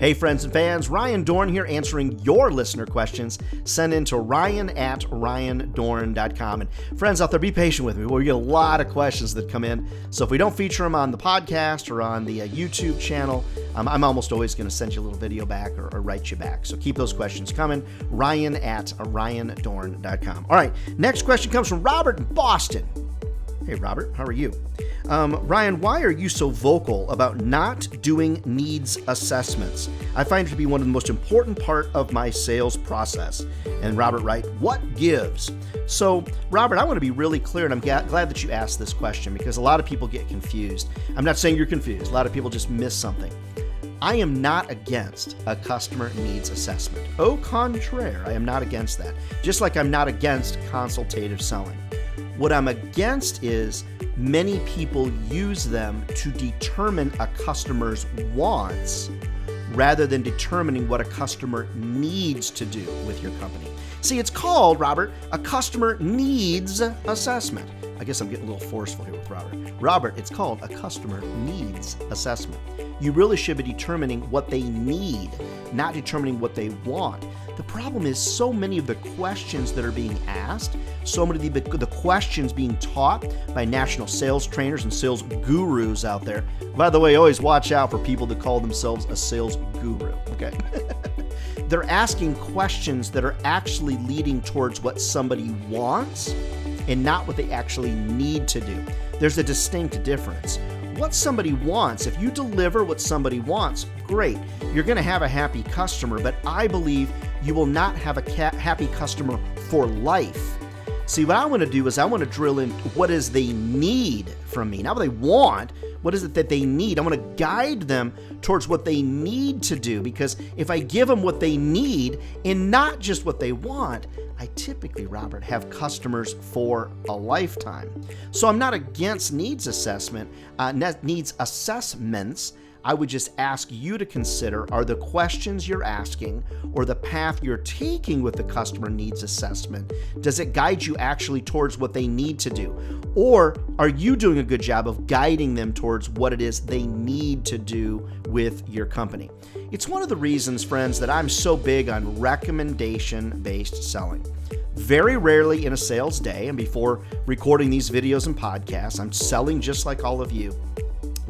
Hey friends and fans, Ryan Dohrn here answering your listener questions. Send in to ryan@ryandohrn.com. And friends out there, be patient with me. We get a lot of questions that come in. So if we don't feature them on the podcast or on the YouTube channel, I'm almost always going to send you a little video back or write you back. So keep those questions coming. ryan@ryandohrn.com. All right, next question comes from Robert in Boston. Hey, Robert, how are you? Ryan, why are you so vocal about not doing needs assessments? I find it to be one of the most important part of my sales process. And Robert writes, what gives? So, Robert, I want to be really clear, and I'm glad that you asked this question because a lot of people get confused. I'm not saying you're confused. A lot of people just miss something. I am not against a customer needs assessment. Au contraire, I am not against that. Just like I'm not against consultative selling. What I'm against is many people use them to determine a customer's wants rather than determining what a customer needs to do with your company. See, it's called, Robert, a customer needs assessment. I guess I'm getting a little forceful here with Robert. Robert, it's called a customer needs assessment. You really should be determining what they need, not determining what they want. The problem is so many of the questions that are being asked, so many of the questions being taught by national sales trainers and sales gurus out there. By the way, always watch out for people that call themselves a sales guru, okay? They're asking questions that are actually leading towards what somebody wants and not what they actually need to do. There's a distinct difference. What somebody wants, if you deliver what somebody wants, great. You're going to have a happy customer, but I believe you will not have a happy customer for life. See, what I want to do is I want to drill in what is they need from me. Not what they want. What is it that they need? I want to guide them towards what they need to do, because if I give them what they need and not just what they want, I typically, Robert, have customers for a lifetime. So I'm not against needs assessments. I would just ask you to consider, are the questions you're asking or the path you're taking with the customer needs assessment, does it guide you actually towards what they need to do? Or are you doing a good job of guiding them towards what it is they need to do with your company? It's one of the reasons, friends, that I'm so big on recommendation-based selling. Very rarely in a sales day, and before recording these videos and podcasts, I'm selling just like all of you.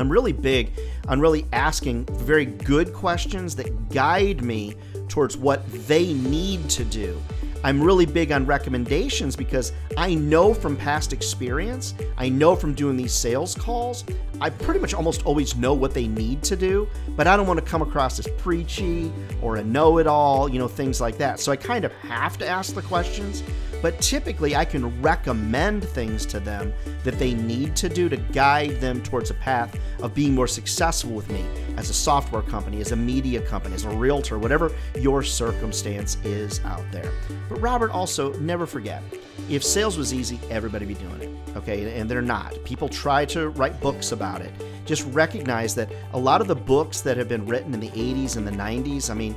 I'm really big on really asking very good questions that guide me towards what they need to do. I'm really big on recommendations because I know from past experience, I know from doing these sales calls, I pretty much almost always know what they need to do, but I don't want to come across as preachy or a know-it-all, things like that. So I kind of have to ask the questions, but typically I can recommend things to them that they need to do to guide them towards a path of being more successful with me as a software company, as a media company, as a realtor, whatever your circumstance is out there. But Robert, also never forget, if sales was easy, everybody would be doing it, okay? And they're not. People try to write books about it. Just recognize that a lot of the books that have been written in the 80s and the 90s, I mean,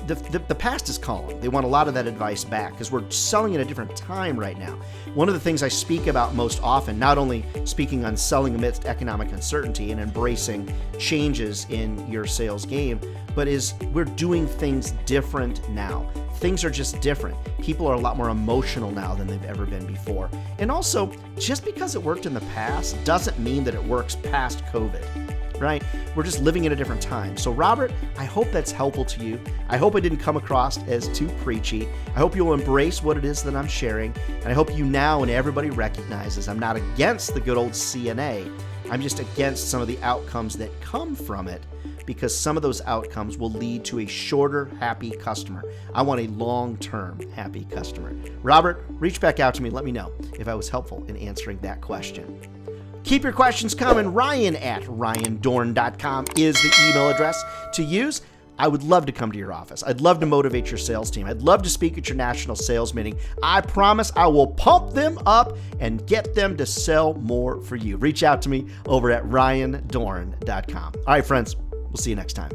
the past is calling. They want a lot of that advice back because we're selling at a different time right now. One of the things I speak about most often, not only speaking on selling amidst economic uncertainty and embracing changes in your sales game, but is we're doing things different now. Things are just different. People are a lot more emotional now than they've ever been before. And also, just because it worked in the past doesn't mean that it works past COVID, right? We're just living in a different time. So Robert, I hope that's helpful to you. I hope I didn't come across as too preachy. I hope you'll embrace what it is that I'm sharing. And I hope you now and everybody recognizes I'm not against the good old CNA. I'm just against some of the outcomes that come from it, because some of those outcomes will lead to a shorter, happy customer. I want a long-term happy customer. Robert, reach back out to me. Let me know if I was helpful in answering that question. Keep your questions coming. Ryan@ryandohrn.com is the email address to use. I would love to come to your office. I'd love to motivate your sales team. I'd love to speak at your national sales meeting. I promise I will pump them up and get them to sell more for you. Reach out to me over at ryandohrn.com. All right, friends, we'll see you next time.